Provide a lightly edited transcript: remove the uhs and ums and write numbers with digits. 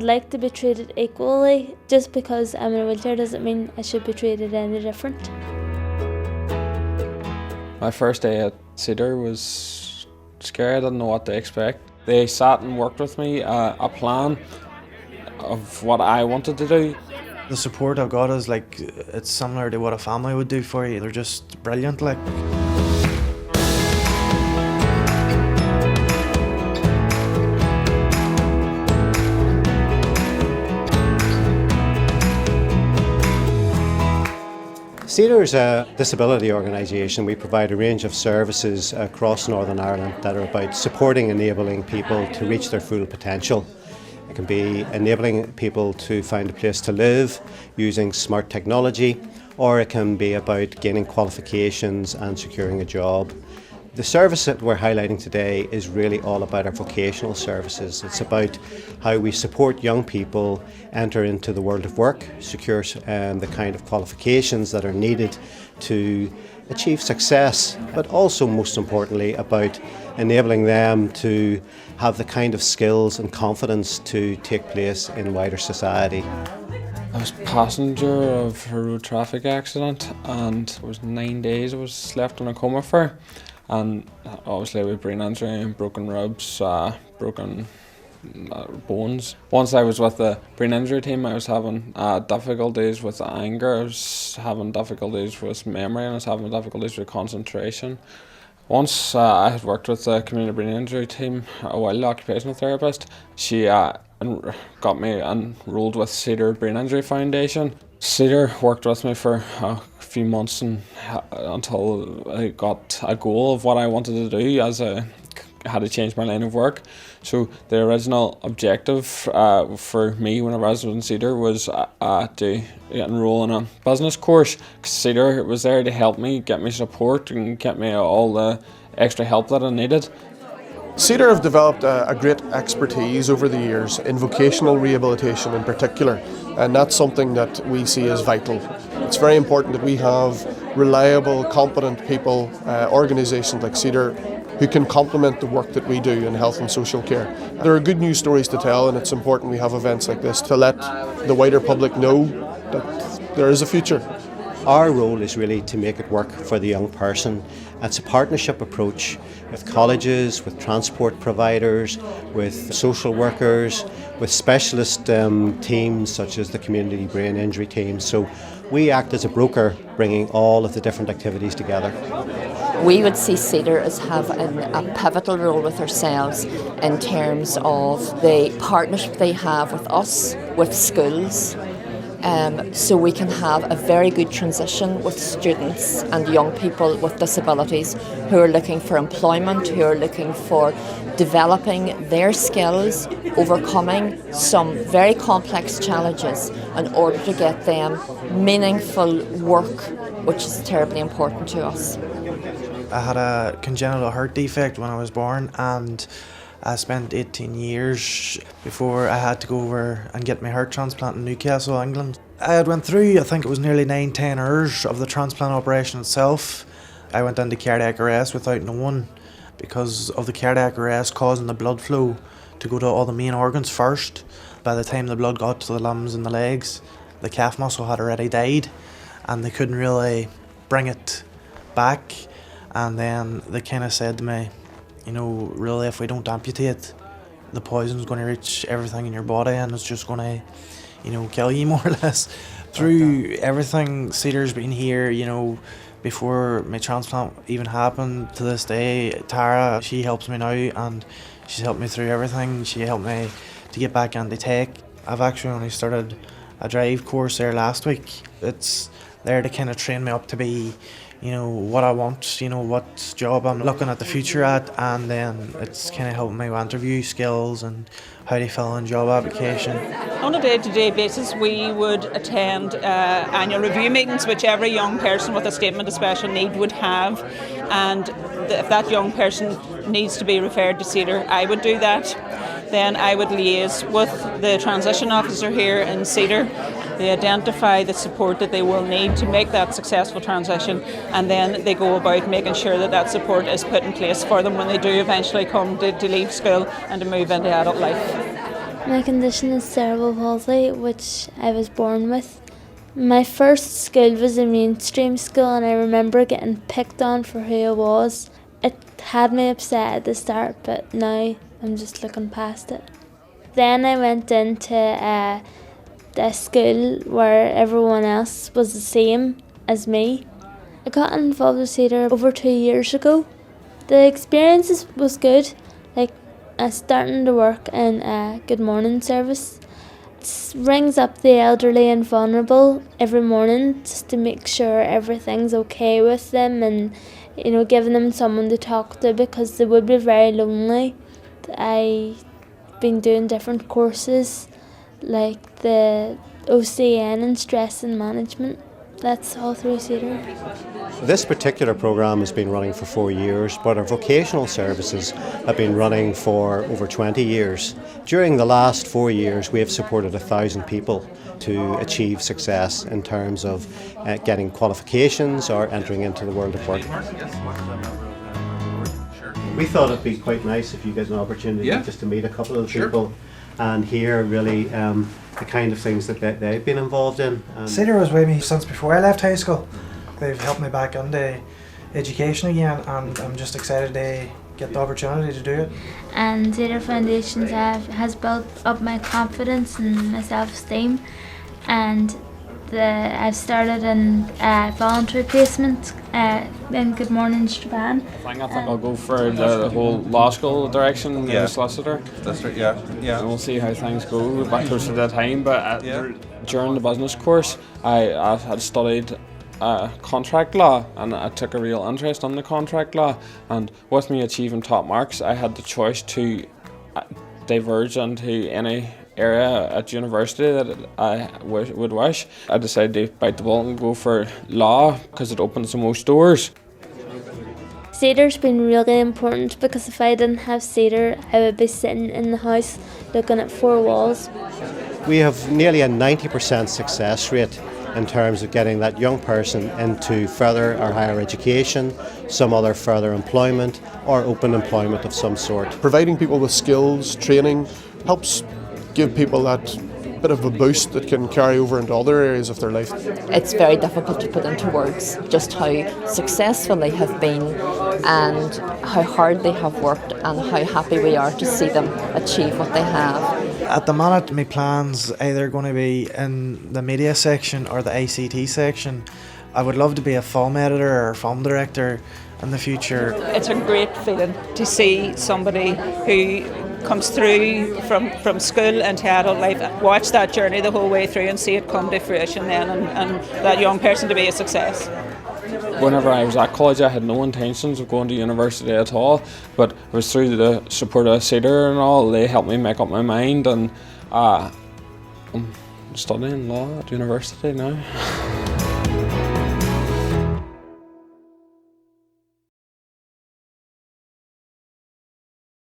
like to be treated equally. Just because I'm in a wheelchair doesn't mean I should be treated any different. My first day at Cedar was scary. I didn't know what to expect. They sat and worked with me a plan of what I wanted to do. The support I've got is like, it's similar to what a family would do for you. They're just brilliant, like. Cedar is a disability organisation. We provide a range of services across Northern Ireland that are about supporting, enabling people to reach their full potential. It can be enabling people to find a place to live using smart technology, or it can be about gaining qualifications and securing a job. The service that we're highlighting today is really all about our vocational services. It's about how we support young people enter into the world of work, secure the kind of qualifications that are needed to achieve success, but also most importantly about enabling them to have the kind of skills and confidence to take place in wider society. I was passenger of a road traffic accident, and it was 9 days I was left in a coma for. And obviously with brain injury and broken ribs, broken bones. Once I was with the brain injury team, I was having difficulties with anger, I was having difficulties with memory, and I was having difficulties with concentration. Once I had worked with the community brain injury team, a while occupational therapist, she got me enrolled with Cedar Brain Injury Foundation. Cedar worked with me for a few months until I got a goal of what I wanted to do, as I had to change my line of work. So the original objective for me when I was in Cedar was to enrol in a business course. Cedar was there to help me, get me support and get me all the extra help that I needed. Cedar have developed a great expertise over the years in vocational rehabilitation in particular, and that's something that we see as vital. It's very important that we have reliable, competent people, organisations like Cedar, who can complement the work that we do in health and social care. There are good news stories to tell, and it's important we have events like this to let the wider public know that there is a future. Our role is really to make it work for the young person. It's a partnership approach with colleges, with transport providers, with social workers, with specialist teams such as the community brain injury team. So we act as a broker, bringing all of the different activities together. We would see Cedar as having a pivotal role with ourselves in terms of the partnership they have with us, with schools, so we can have a very good transition with students and young people with disabilities who are looking for employment, who are looking for developing their skills, overcoming some very complex challenges in order to get them meaningful work, which is terribly important to us. I had a congenital heart defect when I was born, and I spent 18 years before I had to go over and get my heart transplant in Newcastle, England. I had went through, I think it was nearly 9-10 hours of the transplant operation itself. I went into cardiac arrest without knowing, because of the cardiac arrest causing the blood flow to go to all the main organs first. By the time the blood got to the limbs and the legs, the calf muscle had already died, and they couldn't really bring it back. And then they kind of said to me, you know, really, if we don't amputate, the poison's going to reach everything in your body and it's just going to, you know, kill you more or less. Through everything, Cedar's been here, you know, before my transplant even happened to this day. Tara, she helps me now, and she's helped me through everything. She helped me to get back into tech. I've actually only started a drive course there last week. It's there to kind of train me up to be, you know, what I want, you know, what job I'm looking at the future at, and then it's kind of helping my interview skills and how to fill in job application. On a day-to-day basis, we would attend annual review meetings, which every young person with a statement of special need would have, and if that young person needs to be referred to Cedar, I would do that. Then I would liaise with the transition officer here in Cedar. They identify the support that they will need to make that successful transition, and then they go about making sure that that support is put in place for them when they do eventually come to leave school and to move into adult life. My condition is cerebral palsy, which I was born with. My first school was a mainstream school, and I remember getting picked on for who I was. It had me upset at the start, but now I'm just looking past it. Then I went into a school where everyone else was the same as me. I got involved with Cedar over 2 years ago. The experience was good. Like, starting to work in a good morning service. It rings up the elderly and vulnerable every morning just to make sure everything's okay with them, and giving them someone to talk to, because they would be very lonely. I've been doing different courses like the OCN and stress and management. That's all through Cedar. This particular programme has been running for 4 years, but our vocational services have been running for over 20 years. During the last 4 years, we have supported 1,000 people to achieve success in terms of getting qualifications or entering into the world of work. We thought it'd be quite nice if you get an opportunity just to meet a couple of the people and hear really the kind of things that they've been involved in. Cedar was with me since before I left high school. They've helped me back into education again, and I'm just excited to get the opportunity to do it. And Cedar Foundation has built up my confidence and my self-esteem, and I've started in voluntary placement in Good Morning Japan. I think I'll go for the whole law school direction, the solicitor. That's right, yeah. And we'll see how things go back close to that time. But during the business course, I had studied contract law, and I took a real interest in the contract law. And with me achieving top marks, I had the choice to diverge into any area at university that I would wish. I decided to bite the bullet and go for law because it opens the most doors. Cedar's been really important, because if I didn't have Cedar, I would be sitting in the house looking at 4 walls. We have nearly a 90% success rate in terms of getting that young person into further or higher education, some other further employment, or open employment of some sort. Providing people with skills, training, helps give people that bit of a boost that can carry over into other areas of their life. It's very difficult to put into words just how successful they have been and how hard they have worked and how happy we are to see them achieve what they have. At the minute, my plan's either going to be in the media section or the ICT section. I would love to be a film editor or film director in the future. It's a great feeling to see somebody who comes through from school into adult life, watch that journey the whole way through and see it come to fruition then, and that young person to be a success. Whenever I was at college, I had no intentions of going to university at all, but it was through the support of Cedar and all. They helped me make up my mind, and I'm studying law at university now.